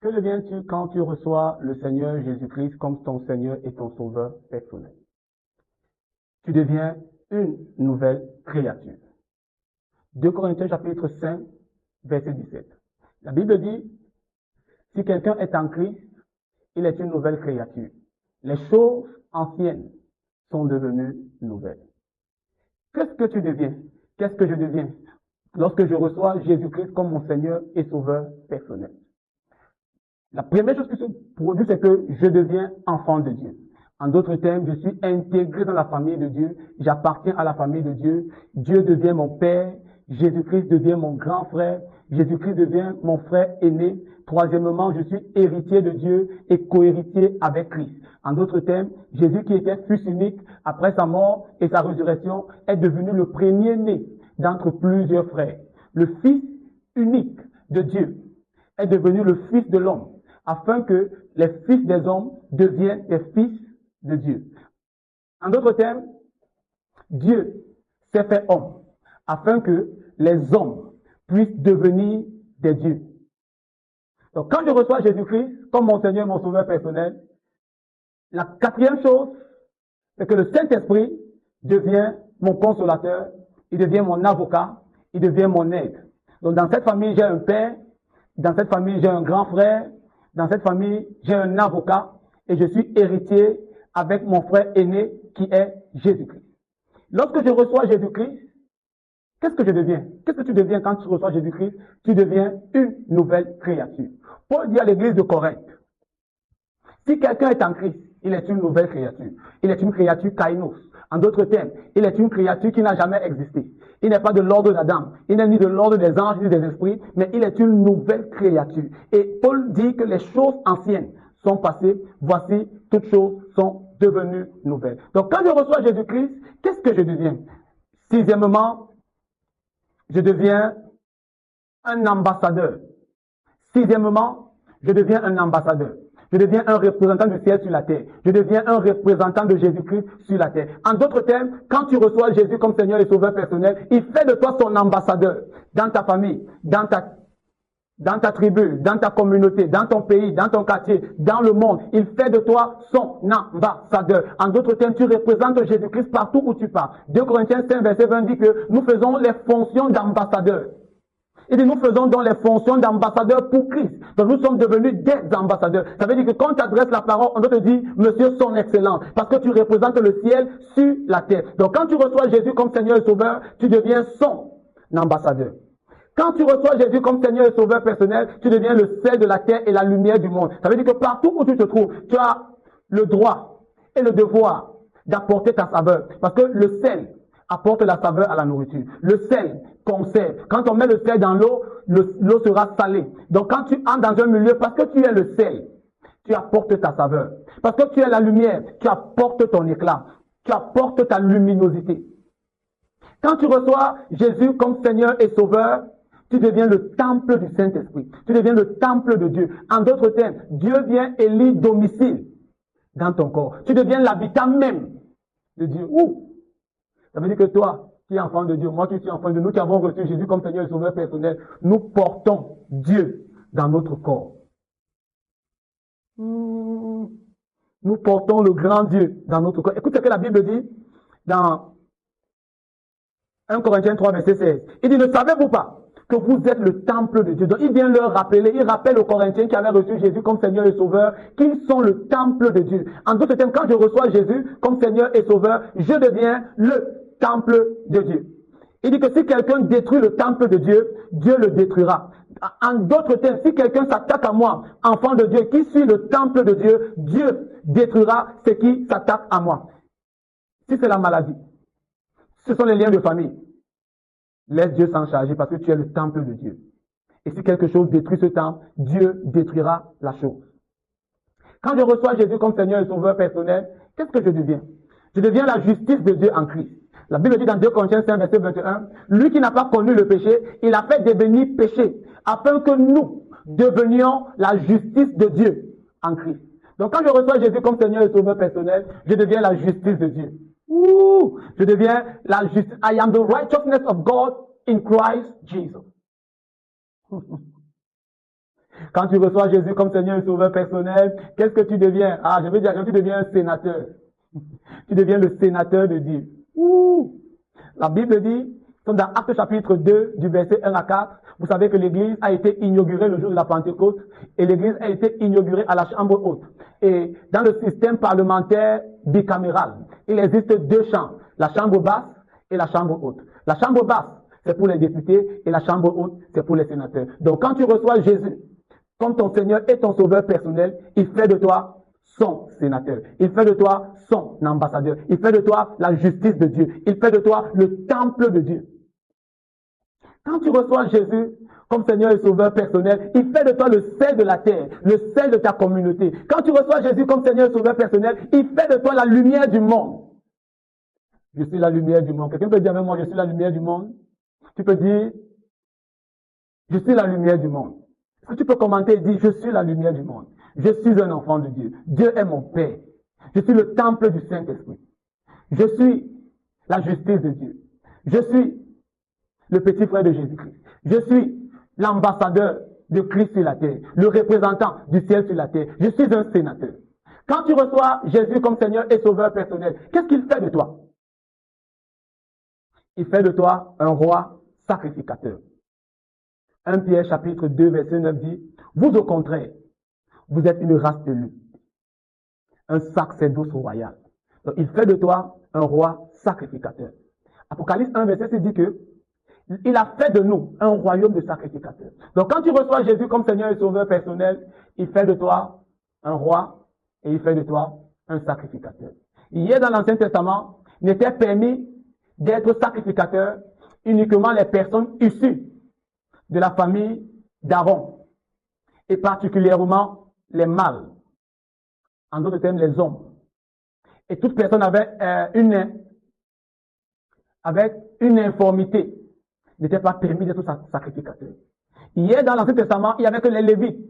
Que deviens-tu quand tu reçois le Seigneur Jésus-Christ comme ton Seigneur et ton Sauveur personnel? Tu deviens une nouvelle créature. 2 Corinthiens chapitre 5, verset 17. La Bible dit, si quelqu'un est en Christ, il est une nouvelle créature. Les choses anciennes sont devenues nouvelles. Qu'est-ce que tu deviens? Qu'est-ce que je deviens lorsque je reçois Jésus-Christ comme mon Seigneur et Sauveur personnel? La première chose qui se produit, c'est que je deviens enfant de Dieu. En d'autres termes, je suis intégré dans la famille de Dieu. J'appartiens à la famille de Dieu. Dieu devient mon Père. Jésus-Christ devient mon grand frère. Jésus-Christ devient mon frère aîné. Troisièmement, je suis héritier de Dieu et co-héritier avec Christ. En d'autres termes, Jésus qui était fils unique après sa mort et sa résurrection est devenu le premier-né d'entre plusieurs frères. Le fils unique de Dieu est devenu le fils de l'homme, afin que les fils des hommes deviennent les fils de Dieu. En d'autres termes, Dieu s'est fait homme, afin que les hommes puissent devenir des dieux. Donc quand je reçois Jésus-Christ comme mon Seigneur et mon Sauveur personnel, la quatrième chose, c'est que le Saint-Esprit devient mon consolateur, il devient mon avocat, il devient mon aide. Donc dans cette famille, j'ai un père, dans cette famille, j'ai un grand frère, dans cette famille, j'ai un avocat, et je suis héritier avec mon frère aîné qui est Jésus-Christ. Lorsque je reçois Jésus-Christ, qu'est-ce que je deviens? Qu'est-ce que tu deviens quand tu reçois Jésus-Christ? Tu deviens une nouvelle créature. Paul dit à l'église de Corinthe, si quelqu'un est en Christ, il est une nouvelle créature. Il est une créature kainos. En d'autres termes, il est une créature qui n'a jamais existé. Il n'est pas de l'ordre d'Adam. Il n'est ni de l'ordre des anges ni des esprits, mais il est une nouvelle créature. Et Paul dit que les choses anciennes sont passées. Voici, toutes choses sont devenues nouvelles. Donc, quand je reçois Jésus-Christ, qu'est-ce que je deviens? Sixièmement, je deviens un ambassadeur. Sixièmement, je deviens un ambassadeur. Je deviens un représentant du ciel sur la terre. Je deviens un représentant de Jésus-Christ sur la terre. En d'autres termes, quand tu reçois Jésus comme Seigneur et Sauveur personnel, il fait de toi son ambassadeur dans ta famille, dans ta tribu, dans ta communauté, dans ton pays, dans ton quartier, dans le monde. Il fait de toi son ambassadeur. En d'autres termes, tu représentes Jésus-Christ partout où tu pars. 2 Corinthiens 5, verset 20 dit que nous faisons les fonctions d'ambassadeurs. Il dit, nous faisons donc les fonctions d'ambassadeurs pour Christ. Donc nous sommes devenus des ambassadeurs. Ça veut dire que quand tu adresses la parole, on doit te dire, Monsieur son excellence, parce que tu représentes le ciel sur la terre. Donc quand tu reçois Jésus comme Seigneur et Sauveur, tu deviens son ambassadeur. Quand tu reçois Jésus comme Seigneur et Sauveur personnel, tu deviens le sel de la terre et la lumière du monde. Ça veut dire que partout où tu te trouves, tu as le droit et le devoir d'apporter ta saveur. Parce que le sel apporte la saveur à la nourriture. Le sel conserve. Quand on met le sel dans l'eau, l'eau sera salée. Donc quand tu entres dans un milieu, parce que tu es le sel, tu apportes ta saveur. Parce que tu es la lumière, tu apportes ton éclat. Tu apportes ta luminosité. Quand tu reçois Jésus comme Seigneur et Sauveur, tu deviens le temple du Saint-Esprit. Tu deviens le temple de Dieu. En d'autres termes, Dieu vient élire domicile dans ton corps. Tu deviens l'habitat même de Dieu. Ouh! Ça veut dire que toi, qui es enfant de Dieu, moi qui suis enfant de Dieu, nous qui avons reçu Jésus comme Seigneur et Sauveur personnel, nous portons Dieu dans notre corps. Nous portons le grand Dieu dans notre corps. Écoute ce que la Bible dit dans 1 Corinthiens 3, verset 16. Il dit, ne savez-vous pas que vous êtes le temple de Dieu? Donc il vient leur rappeler, il rappelle aux Corinthiens qui avaient reçu Jésus comme Seigneur et Sauveur, qu'ils sont le temple de Dieu. En d'autres termes, quand je reçois Jésus comme Seigneur et Sauveur, je deviens le temple de Dieu. Il dit que si quelqu'un détruit le temple de Dieu, Dieu le détruira. En d'autres termes, si quelqu'un s'attaque à moi, enfant de Dieu, qui suis le temple de Dieu, Dieu détruira ce qui s'attaque à moi. Si c'est la maladie, ce sont les liens de famille, laisse Dieu s'en charger parce que tu es le temple de Dieu. Et si quelque chose détruit ce temple, Dieu détruira la chose. Quand je reçois Jésus comme Seigneur et Sauveur personnel, qu'est-ce que je deviens? Je deviens la justice de Dieu en Christ. La Bible dit dans 2 Corinthiens 5, verset 21, lui qui n'a pas connu le péché, il a fait devenir péché, afin que nous devenions la justice de Dieu en Christ. Donc quand je reçois Jésus comme Seigneur et Sauveur personnel, je deviens la justice de Dieu. Je deviens la justice. I am the righteousness of God in Christ Jesus. Quand tu reçois Jésus comme Seigneur et Sauveur personnel, qu'est-ce que tu deviens? Ah, je veux dire que tu deviens un sénateur. Tu deviens le sénateur de Dieu. Ouh! La Bible dit, comme dans Actes chapitre 2, du verset 1 à 4, vous savez que l'église a été inaugurée le jour de la Pentecôte et l'église a été inaugurée à la chambre haute. Et dans le système parlementaire bicaméral, il existe deux chambres, la chambre basse et la chambre haute. La chambre basse, c'est pour les députés et la chambre haute, c'est pour les sénateurs. Donc quand tu reçois Jésus comme ton Seigneur et ton Sauveur personnel, il fait de toi son sénateur. Il fait de toi son ambassadeur. Il fait de toi la justice de Dieu. Il fait de toi le temple de Dieu. Quand tu reçois Jésus comme Seigneur et Sauveur personnel, il fait de toi le sel de la terre, le sel de ta communauté. Quand tu reçois Jésus comme Seigneur et Sauveur personnel, il fait de toi la lumière du monde. Je suis la lumière du monde. Quelqu'un peut dire avec moi, je suis la lumière du monde? Tu peux dire, je suis la lumière du monde. Est-ce que tu peux commenter et dire, je suis la lumière du monde? Je suis un enfant de Dieu. Dieu est mon Père. Je suis le temple du Saint-Esprit. Je suis la justice de Dieu. Je suis le petit frère de Jésus-Christ. Je suis l'ambassadeur de Christ sur la terre, le représentant du ciel sur la terre. Je suis un sénateur. Quand tu reçois Jésus comme Seigneur et Sauveur personnel, qu'est-ce qu'il fait de toi? Il fait de toi un roi sacrificateur. 1 Pierre chapitre 2 verset 9 dit, vous au contraire, vous êtes une race élue, un sacerdoce royal. Donc, il fait de toi un roi sacrificateur. Apocalypse 1 verset 6 dit que il a fait de nous un royaume de sacrificateurs. Donc quand tu reçois Jésus comme Seigneur et Sauveur personnel, il fait de toi un roi et il fait de toi un sacrificateur. Hier dans l'Ancien Testament, il n'était permis d'être sacrificateur uniquement les personnes issues de la famille d'Aaron et particulièrement les mâles, en d'autres termes les hommes. Et toute personne avec une informité n'était pas permis d'être sacrificateur. Hier, dans l'Ancien Testament, il y avait que les Lévites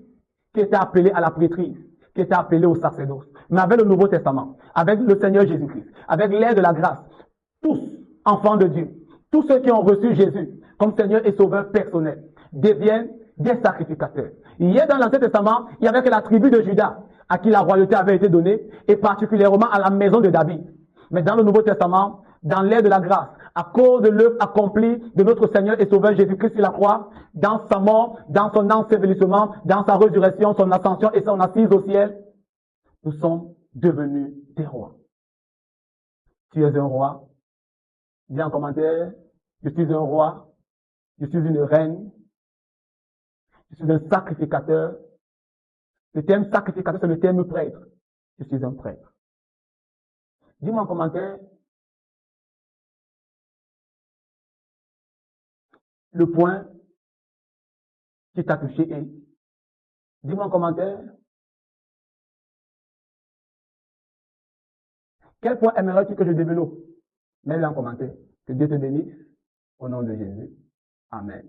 qui étaient appelés à la prêtrise, qui étaient appelés au sacerdoce. Mais avec le Nouveau Testament, avec le Seigneur Jésus-Christ, avec l'aide de la grâce, tous, enfants de Dieu, tous ceux qui ont reçu Jésus comme Seigneur et Sauveur personnel, deviennent des sacrificateurs. Hier, dans l'Ancien Testament, il y avait que la tribu de Juda, à qui la royauté avait été donnée, et particulièrement à la maison de David. Mais dans le Nouveau Testament, dans l'aide de la grâce, à cause de l'œuvre accomplie de notre Seigneur et Sauveur Jésus-Christ sur la croix, dans sa mort, dans son ensevelissement, dans sa résurrection, son ascension et son assise au ciel, nous sommes devenus des rois. Tu es un roi. Dis en commentaire, je suis un roi, je suis une reine, je suis un sacrificateur. Le terme sacrificateur, c'est le terme prêtre. Je suis un prêtre. Dis-moi en commentaire, le point qui t'a touché est. Dis-moi en commentaire. Quel point aimerais-tu que je développe? Mets-le en commentaire. Que Dieu te bénisse. Au nom de Jésus. Amen.